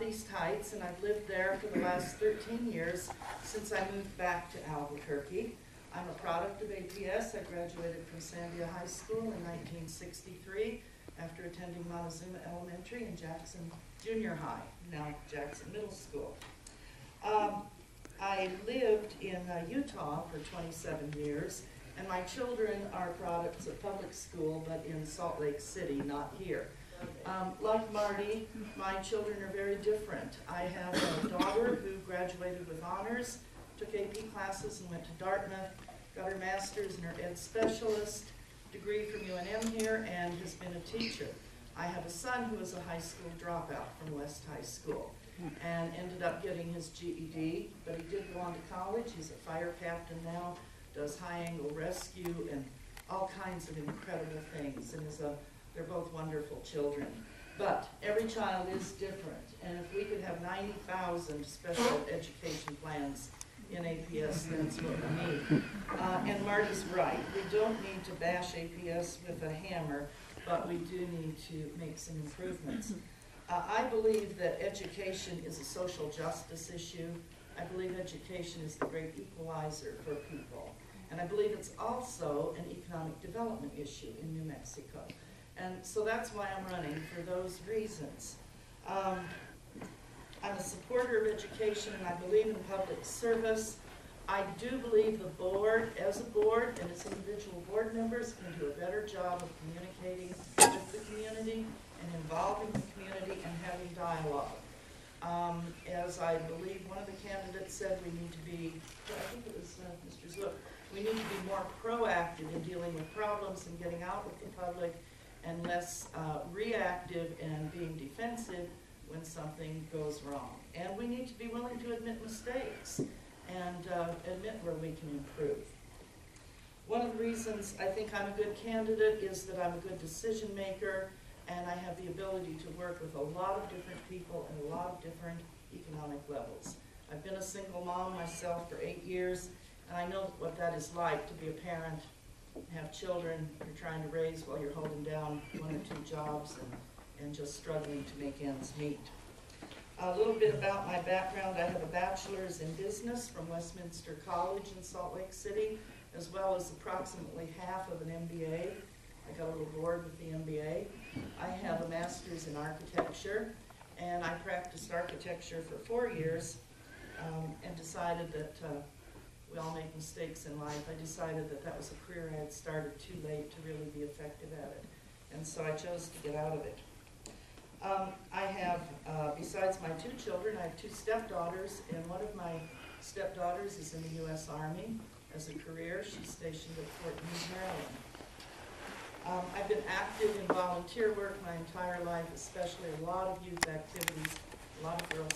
East Heights, and I've lived there for the last 13 years since I moved back to Albuquerque. I'm a product of APS. I graduated from Sandia High School in 1963 after attending Montezuma Elementary and Jackson Junior High, now Jackson Middle School. I lived in Utah for 27 years, and my children are products of public school, but in Salt Lake City, not here. Like Marty, my children are very different. I have a daughter who graduated with honors, took AP classes and went to Dartmouth, got her master's and her ed specialist degree from UNM here, and has been a teacher. I have a son who is a high school dropout from West High School and ended up getting his GED, but he did go on to college. He's a fire captain now, does high angle rescue and all kinds of incredible things, and they're both wonderful children. But every child is different, and if we could have 90,000 special education plans in APS, that's what we need. And Marty's right. We don't need to bash APS with a hammer, but we do need to make some improvements. I believe that education is a social justice issue. I believe education is the great equalizer for people. And I believe it's also an economic development issue in New Mexico. And so that's why I'm running, for those reasons. I'm a supporter of education, and I believe in public service. I do believe the board, as a board, and its individual board members, can do a better job of communicating with the community and involving the community and having dialogue. As I believe one of the candidates said, we need to be, I think it was Mr. Zook, we need to be more proactive in dealing with problems and getting out with the public, and less reactive and being defensive when something goes wrong. And we need to be willing to admit mistakes and admit where we can improve. One of the reasons I think I'm a good candidate is that I'm a good decision maker, and I have the ability to work with a lot of different people and a lot of different economic levels. I've been a single mom myself for 8 years, and I know what that is like to be a parent, have children you're trying to raise while you're holding down 1 or 2 jobs and just struggling to make ends meet. A little bit about my background. I have a bachelor's in business from Westminster College in Salt Lake City, as well as approximately half of an MBA. I got a little bored with the MBA. I have a master's in architecture, and I practiced architecture for 4 years and decided that we all make mistakes in life. I decided that that was a career I had started too late to really be effective at it, and so I chose to get out of it. I have, besides my 2 children, I have 2 stepdaughters, and one of my stepdaughters is in the U.S. Army as a career. She's stationed at Fort Meade, Maryland. I've been active in volunteer work my entire life, especially a lot of youth activities, a lot of girls.